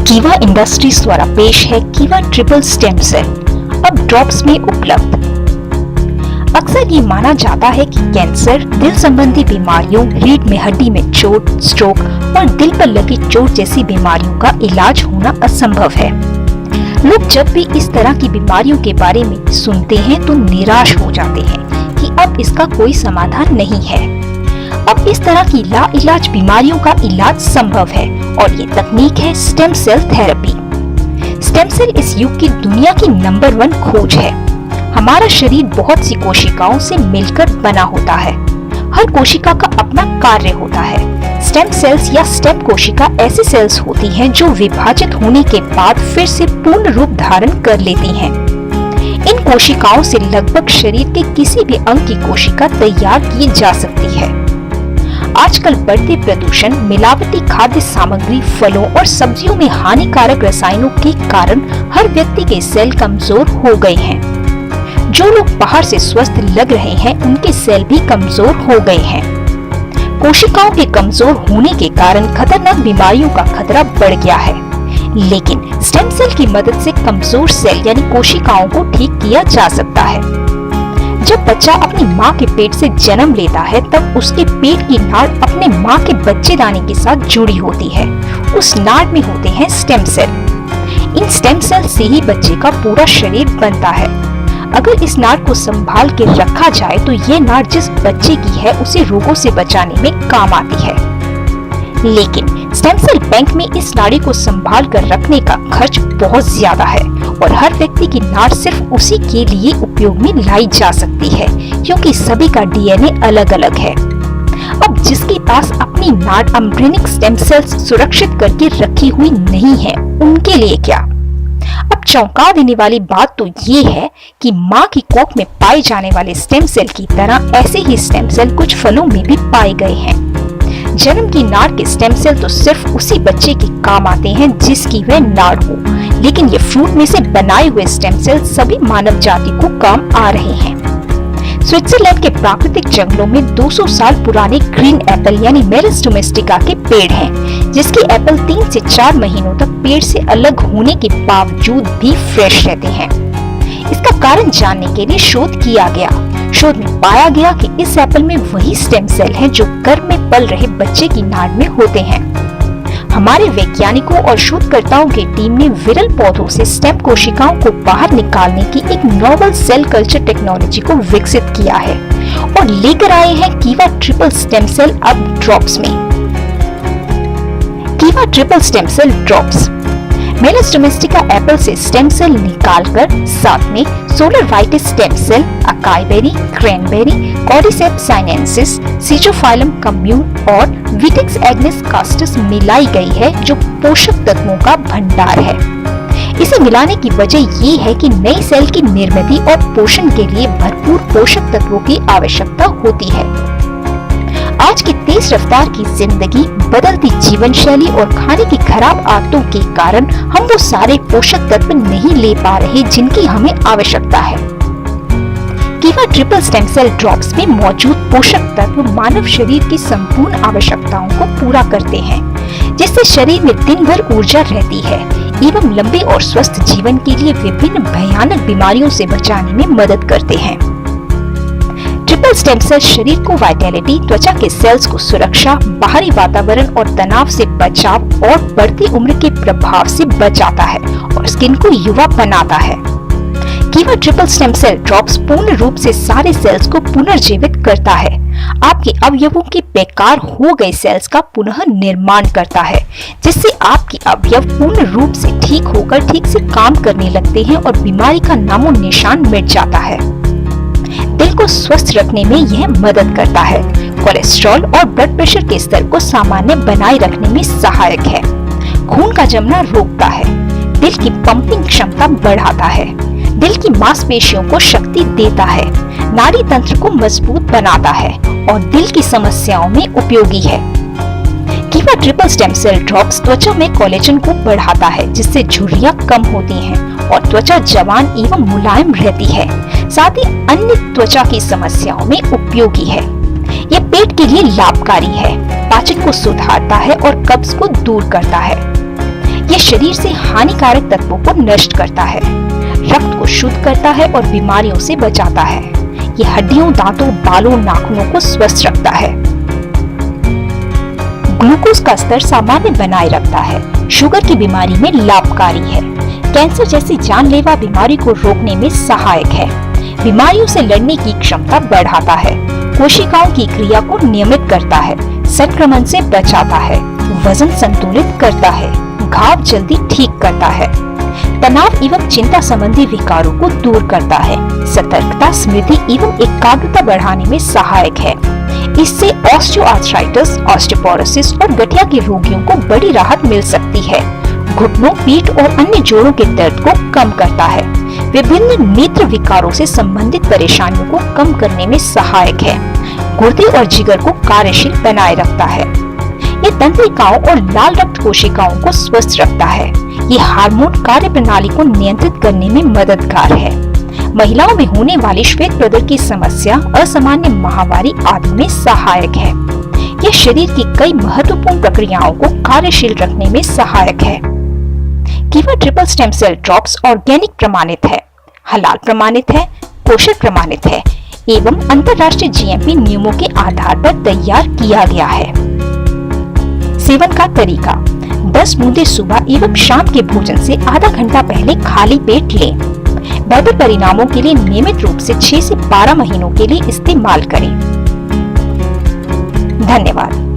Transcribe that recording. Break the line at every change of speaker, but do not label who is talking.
कीवा इंडस्ट्रीज द्वारा पेश है कीवा ट्रिपल स्टेम सेल, अब ड्रॉप्स में उपलब्ध। अक्सर ये माना जाता है कि कैंसर, दिल संबंधी बीमारियों, रीढ़ में हड्डी में चोट, स्ट्रोक और दिल पर लगी चोट जैसी बीमारियों का इलाज होना असंभव है। लोग जब भी इस तरह की बीमारियों के बारे में सुनते हैं तो निराश हो जाते हैं कि अब इसका कोई समाधान नहीं है। अब इस तरह की लाइलाज बीमारियों का इलाज संभव है और ये तकनीक है stem cell therapy. Stem cell इस युग की दुनिया की नंबर 1 खोज है। हमारा शरीर बहुत सी कोशिकाओं से मिलकर बना होता है। हर कोशिका का अपना कार्य होता है। स्टेम सेल्स या स्टेम कोशिका ऐसी सेल्स होती हैं जो विभाजित होने के बाद फिर से पूर्ण रूप धारण कर लेती हैं। इन कोशिकाओं से लगभग शरीर के किसी भी अंग की कोशिका तैयार की जा सकती है। आजकल बढ़ते प्रदूषण, मिलावटी खाद्य सामग्री, फलों और सब्जियों में हानिकारक रसायनों के कारण हर व्यक्ति के सेल कमजोर हो गए हैं। जो लोग बाहर से स्वस्थ लग रहे हैं, उनके सेल भी कमजोर हो गए हैं। कोशिकाओं के कमजोर होने के कारण खतरनाक बीमारियों का खतरा बढ़ गया है। लेकिन स्टेम सेल की मदद से कमजोर सेल यानी कोशिकाओं को ठीक किया जा सकता है। जब बच्चा अपनी माँ के पेट से जन्म लेता है, तब उसके पेट की नाड़ अपने माँ के बच्चेदानी के साथ जुड़ी होती है। उस नाड़ में होते हैं स्टेम सेल। इन स्टेम सेल से ही बच्चे का पूरा शरीर बनता है। अगर इस नाड़ को संभाल के रखा जाए तो ये नाड़ जिस बच्चे की है उसे रोगों से बचाने में काम आती है। लेकिन स्टेम सेल बैंक में इस नाड़ी को संभाल कर रखने का खर्च बहुत ज्यादा है और हर व्यक्ति की नाड़ सिर्फ उसी के लिए उपयोग में लाई जा सकती है, क्योंकि सभी का डीएनए अलग अलग है। अब जिसके पास अपनी नाड़ एम्ब्रियोनिक स्टेम सेल्स सुरक्षित करके रखी हुई नहीं है, उनके लिए क्या? अब चौंका देने वाली बात तो ये है कि माँ की कोख में पाए जाने वाले स्टेम सेल की तरह ऐसे ही स्टेम सेल कुछ फलों में भी पाए गए हैं। जन्म की नाड़ के स्टेम सेल तो सिर्फ उसी बच्चे के काम आते हैं जिसकी वह नाड़ हो, लेकिन ये फ्रूट में से बनाए हुए स्टेम सेल सभी मानव जाति को काम आ रहे हैं। स्विट्जरलैंड के प्राकृतिक जंगलों में 200 साल पुराने ग्रीन एप्पल यानी मेरिस डोमेस्टिका के पेड़ हैं, जिसके एप्पल 3 से 4 महीनों तक पेड़ से अलग होने के बावजूद भी फ्रेश रहते हैं। इसका कारण जानने के लिए शोध किया गया। शोध में पाया गया कि इस एप्पल में वही स्टेम सेल हैं जो गर्भ में पल रहे बच्चे की नाड़ में होते हैं। हमारे वैज्ञानिकों और शोधकर्ताओं की टीम ने विरल पौधों से स्टेम कोशिकाओं को बाहर निकालने की एक नोवेल सेल कल्चर टेक्नोलॉजी को विकसित किया है और लेकर आए हैं कीवा ट्रिपल स्टेम सेल अब ड्रॉप्स में। Kiva triple stem cell drops मेरिस डोमेस्टिका एप्पल से स्टेम सेल निकालकर साथ में सोलर वाइटिस stem cell, acai berry, cranberry, कॉर्डिसेप्स साइनेंसिस, सीजोफाइलम कम्यून और विटिक्स एग्नेस कास्टस मिलाई गई है, जो पोषक तत्वों का भंडार है। इसे मिलाने की वजह ये है कि नई सेल की निर्मित और पोषण के लिए भरपूर पोषक तत्वों की आवश्यकता होती है। आज की तेज रफ्तार की जिंदगी, बदलती जीवन शैली और खाने की खराब आदतों के कारण हम वो सारे पोषक तत्व नहीं ले पा रहे जिनकी हमें आवश्यकता है। कीवा ट्रिपल स्टेम सेल ड्रॉप्स में मौजूद पोषक तत्व मानव शरीर की संपूर्ण आवश्यकताओं को पूरा करते हैं, जिससे शरीर में दिन भर ऊर्जा रहती है एवं लंबे और स्वस्थ जीवन के लिए विभिन्न भयानक बीमारियों से बचाने में मदद करते हैं। ट्रिपल स्टेम सेल शरीर को वाइटैलिटी, त्वचा के सेल्स को सुरक्षा, बाहरी वातावरण और तनाव से बचाव और बढ़ती उम्र के प्रभाव से बचाता है और स्किन को युवा बनाता है। कीवा ट्रिपल स्टेम सेल ड्रॉप्स पूर्ण रूप से सारे सेल्स को पुनर्जीवित करता है। आपके अवयवों के बेकार हो गए सेल्स का पुनः निर्माण करता है, जिससे आपके अवयव पूर्ण रूप से ठीक होकर ठीक से काम करने लगते हैं और बीमारी का नामो निशान मिट जाता है। दिल को स्वस्थ रखने में यह मदद करता है। कोलेस्ट्रॉल और ब्लड प्रेशर के स्तर को सामान्य बनाए रखने में सहायक है। खून का जमना रोकता है। दिल की पंपिंग क्षमता बढ़ाता है। दिल की मांसपेशियों को शक्ति देता है। नाड़ी तंत्र को मजबूत बनाता है और दिल की समस्याओं में उपयोगी है। कीवा ट्रिपल स्टेम सेल ड्रॉप्स त्वचा में कोलेजन को बढ़ाता है, जिससे झुर्रियां कम होती हैं और त्वचा जवान एवं मुलायम रहती है। साथ ही अन्य त्वचा की समस्याओं में उपयोगी है। यह पेट के लिए लाभकारी है, पाचन को सुधारता है और कब्ज को दूर करता है। ये शरीर से हानिकारक तत्वों को नष्ट करता है, रक्त को शुद्ध करता है और बीमारियों से बचाता है। ये हड्डियों, दांतों, बालों, नाखूनों को स्वस्थ रखता है। ग्लूकोज का स्तर सामान्य बनाए रखता है। शुगर की बीमारी में लाभकारी है। कैंसर जैसी जानलेवा बीमारी को रोकने में सहायक है। बीमारियों से लड़ने की क्षमता बढ़ाता है। कोशिकाओं की क्रिया को नियमित करता है। संक्रमण से बचाता है। वजन संतुलित करता है। घाव जल्दी ठीक करता है। तनाव एवं चिंता संबंधी विकारों को दूर करता है। सतर्कता, स्मृति एवं एकाग्रता बढ़ाने में सहायक है। इससे ऑस्टियोआर्थराइटिस, ऑस्टियोपोरोसिस और गठिया के रोगियों को बड़ी राहत मिल सकती है। घुटनों, पीठ और अन्य जोड़ों के दर्द को कम करता है। विभिन्न नेत्र विकारों से संबंधित परेशानियों को कम करने में सहायक है। गुर्दे और जिगर को कार्यशील बनाए रखता है। ये तंत्रिकाओं और लाल रक्त कोशिकाओं को स्वस्थ रखता है। ये हार्मोन कार्य प्रणाली को नियंत्रित करने में मददगार है। महिलाओं में होने वाली श्वेत प्रदर की समस्या, असामान्य माहवारी आदि में सहायक है। यह शरीर की कई महत्वपूर्ण प्रक्रियाओं को कार्यशील रखने में सहायक है। कीवा triple stem cell drops organic प्रमाणित है, हलाल प्रमाणित है, पोषक प्रमाणित है एवं अंतर्राष्ट्रीय जीएमपी नियमों के आधार पर तैयार किया गया है। सेवन का तरीका: 10 बूंदे सुबह एवं शाम के भोजन से आधा घंटा पहले खाली पेट लें। बेहतर परिणामों के लिए नियमित रूप से 6 से 12 महीनों के लिए इस्तेमाल करें। धन्यवाद।